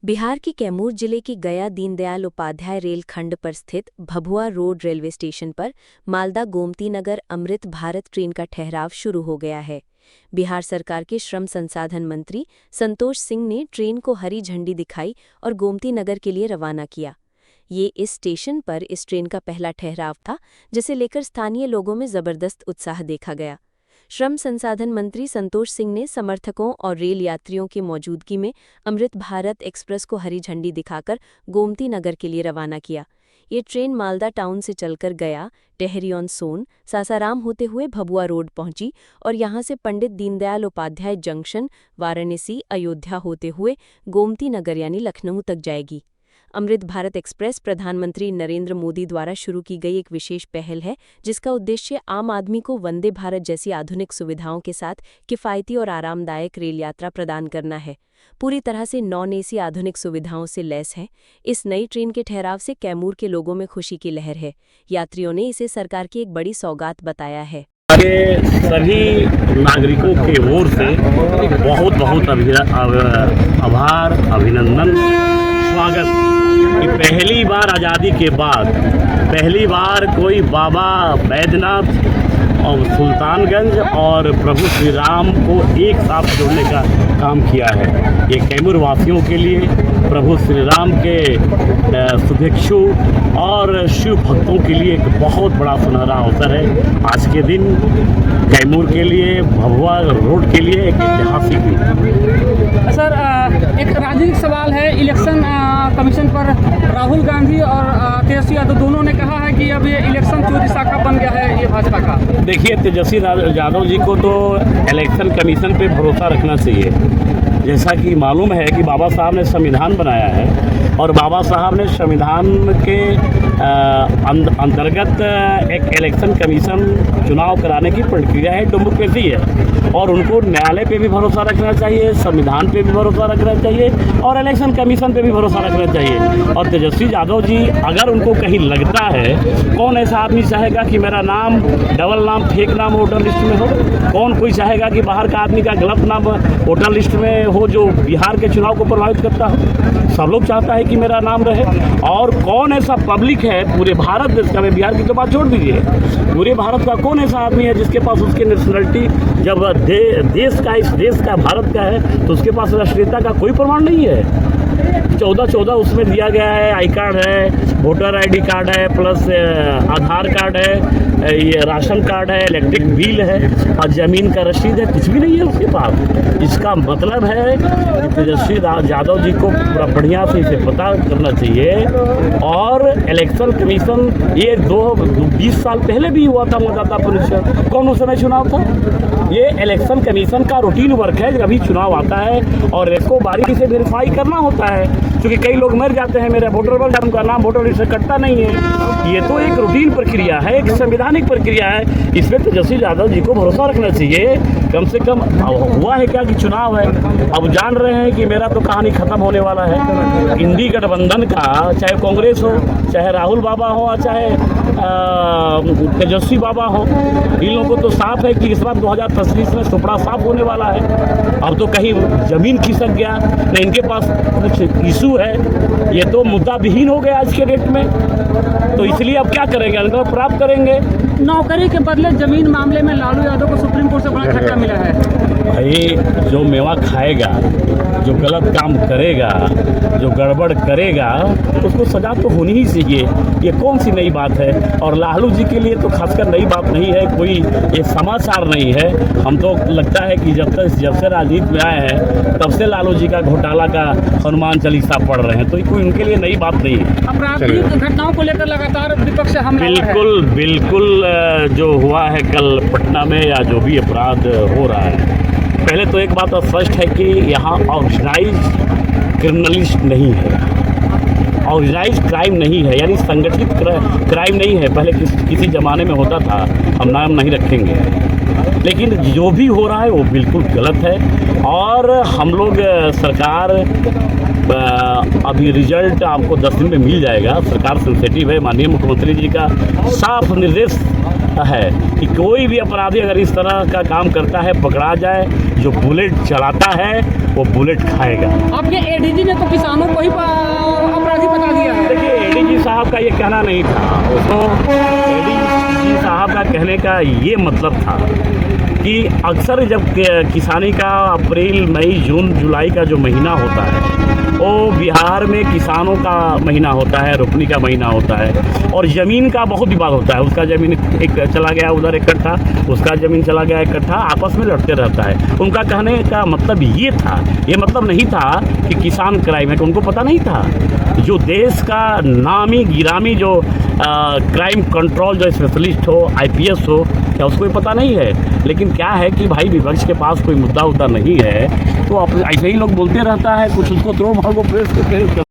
बिहार के कैमूर जिले की गया दीनदयाल उपाध्याय रेल खंड पर स्थित भभुआ रोड रेलवे स्टेशन पर मालदा गोमती नगर अमृत भारत ट्रेन का ठहराव शुरू हो गया है। बिहार सरकार के श्रम संसाधन मंत्री संतोष सिंह ने ट्रेन को हरी झंडी दिखाई और गोमती नगर के लिए रवाना किया। ये इस स्टेशन पर इस ट्रेन का पहला ठहराव था, जिसे लेकर स्थानीय लोगों में जबरदस्त उत्साह देखा गया। श्रम संसाधन मंत्री संतोष सिंह ने समर्थकों और रेल यात्रियों की मौजूदगी में अमृत भारत एक्सप्रेस को हरी झंडी दिखाकर गोमती नगर के लिए रवाना किया। ये ट्रेन मालदा टाउन से चलकर गया, टेहरी ऑन सोन, सासाराम होते हुए भभुआ रोड पहुंची और यहां से पंडित दीनदयाल उपाध्याय जंक्शन, वाराणसी, अयोध्या होते हुए गोमती नगर यानी लखनऊ तक जाएगी। अमृत भारत एक्सप्रेस प्रधानमंत्री नरेंद्र मोदी द्वारा शुरू की गई एक विशेष पहल है, जिसका उद्देश्य आम आदमी को वंदे भारत जैसी आधुनिक सुविधाओं के साथ किफ़ायती और आरामदायक रेल यात्रा प्रदान करना है। पूरी तरह से नॉन एसी आधुनिक सुविधाओं से लैस है। इस नई ट्रेन के ठहराव से कैमूर के लोगों में खुशी की लहर है। यात्रियों ने इसे सरकार की एक बड़ी सौगात बताया है। सभी नागरिकों की ओर से बहुत बहुत आभार, अभिनंदन, स्वागत कि पहली बार आज़ादी के बाद पहली बार कोई बाबा बैद्यनाथ और सुल्तानगंज और प्रभु श्री राम को एक साथ जोड़ने का काम किया है। ये कैमूर वासियों के लिए, प्रभु श्री राम के शुभेच्छु और शिव भक्तों के लिए एक बहुत बड़ा सुनहरा अवसर है। आज के दिन कैमूर के लिए, भभुआ रोड के लिए एक ऐतिहासिक दिन। सर, एक राजनीतिक सवाल है। इलेक्शन कमीशन पर राहुल गांधी और तेजस्वी यादव दोनों ने कहा है कि अब ये इलेक्शन चोरी शाखा बन गया है ये भाजपा का। देखिए, तेजस्वी यादव जी को तो इलेक्शन कमीशन पे भरोसा रखना चाहिए। जैसा कि मालूम है कि बाबा साहब ने संविधान बनाया है और बाबा साहब ने संविधान के अंतर्गत एक इलेक्शन कमीशन चुनाव कराने की प्रक्रिया है, डेमोक्रेसी है, और उनको न्यायालय पे भी भरोसा रखना चाहिए, संविधान पे भी भरोसा रखना चाहिए और इलेक्शन कमीशन पे भी भरोसा रखना चाहिए। और तेजस्वी यादव जी, अगर उनको कहीं लगता है, कौन ऐसा आदमी चाहेगा कि मेरा नाम डबल नाम, फेक नाम वोटर लिस्ट में हो? कौन कोई चाहेगा कि बाहर का आदमी का गलत नाम वोटर लिस्ट में हो जो बिहार के चुनाव को प्रभावित करता हो? सब लोग चाहता है कि मेरा नाम रहे। और कौन ऐसा पब्लिक है पूरे भारत देश का, मैं बिहार की तो बात छोड़ दीजिए, पूरे भारत का कौन ऐसा आदमी है जिसके पास उसकी नेशनलिटी जब देश का, इस देश का, भारत का है, तो उसके पास राष्ट्रीयता का कोई प्रमाण नहीं है। 14 उसमें दिया गया है। आई कार्ड है, वोटर ID कार्ड है, प्लस आधार कार्ड है, ये राशन कार्ड है, इलेक्ट्रिक बिल है और ज़मीन का रसीद है। कुछ भी नहीं है उसके पास। इसका मतलब है कि तेजस्वी यादव जी को पूरा बढ़िया से इसे पता करना चाहिए। और इलेक्शन कमीशन ये 20 साल पहले भी हुआ था मतदाता परिषद, कौन उस समय चुनाव था? ये इलेक्शन कमीशन का रूटीन वर्क है। अभी चुनाव आता है और इसको बारीकी से वेरीफाई करना होता है, क्योंकि कई लोग मर जाते हैं, मेरा वोटर बल उनका नाम वोटर लिस्ट से कटता नहीं है। ये तो एक रूटीन प्रक्रिया है, एक संवैधानिक प्रक्रिया है। इसमें तेजस्वी यादव जी को भरोसा रखना चाहिए। कम से कम हुआ है क्या कि चुनाव है, अब जान रहे हैं कि मेरा तो कहानी खत्म होने वाला है। इंडी गठबंधन का, चाहे कांग्रेस हो, चाहे राहुल बाबा हो, चाहे तेजस्वी बाबा हो, इन लोगों को तो साफ है कि इस बार 2025 में सुपड़ा साफ होने वाला है। अब तो कहीं जमीन खिसक गया, न इनके पास कुछ इशू है, ये तो मुद्दा विहीन हो गया आज के डेट में। तो इसलिए अब क्या करेंगे, अनुग्रह प्राप्त करेंगे। नौकरी के बदले जमीन मामले में लालू यादव को सुप्रीम कोर्ट से बड़ा झटका मिला है। भाई, जो मेवा खाएगा, जो गलत काम करेगा, जो गड़बड़ करेगा, उसको सजा तो होनी ही चाहिए। ये कौन सी नई बात है? और लालू जी के लिए तो खासकर नई बात नहीं है, कोई ये समाचार नहीं है। हम तो लगता है कि जब से राजनीति में आए हैं तब से लालू जी का घोटाला का हनुमान चालीसा पढ़ रहे हैं, तो कोई उनके लिए नई बात नहीं है। आपराधिक घटनाओं को लेकर लगातार विपक्ष हमला बिल्कुल जो हुआ है कल पटना में, या जो भी अपराध हो रहा है, पहले तो एक बात स्पष्ट है कि यहाँ ऑर्गेनाइज क्रिमिनलिस्ट नहीं है, ऑर्गेनाइज क्राइम नहीं है, यानी संगठित क्राइम नहीं है। पहले किसी ज़माने में होता था, हम नाम नहीं रखेंगे, लेकिन जो भी हो रहा है वो बिल्कुल गलत है। और हम लोग सरकार, अभी रिजल्ट आपको 10 दिन में मिल जाएगा। सरकार सेंसिटिव है। माननीय मुख्यमंत्री जी का साफ निर्देश है कि कोई भी अपराधी अगर इस तरह का काम करता है, पकड़ा जाए, जो बुलेट चलाता है वो बुलेट खाएगा। आपके ADG ने तो किसानों को साहब का ये कहना नहीं था, उसको एडीजी साहब का कहने का ये मतलब था कि अक्सर जब किसानी का अप्रैल मई जून जुलाई का जो महीना होता है वो बिहार में किसानों का महीना होता है, रोपनी का महीना होता है और ज़मीन का बहुत विवाद होता है। उसका ज़मीन एक चला गया उधर एक कट्ठा, उसका ज़मीन चला गया एक कट्ठा, आपस में लड़ते रहता है। उनका कहने का मतलब ये था, ये मतलब नहीं था कि किसान क्राइम है, कि उनको पता नहीं था। जो देश का नामी गिरामी जो क्राइम कंट्रोल जो स्पेशलिस्ट हो, IPS हो, क्या उसको ये पता नहीं है? लेकिन क्या है कि भाई विपक्ष के पास कोई मुद्दा नहीं है तो ऐसे ही लोग बोलते रहता है, कुछ उसको थ्रो मारो प्रेस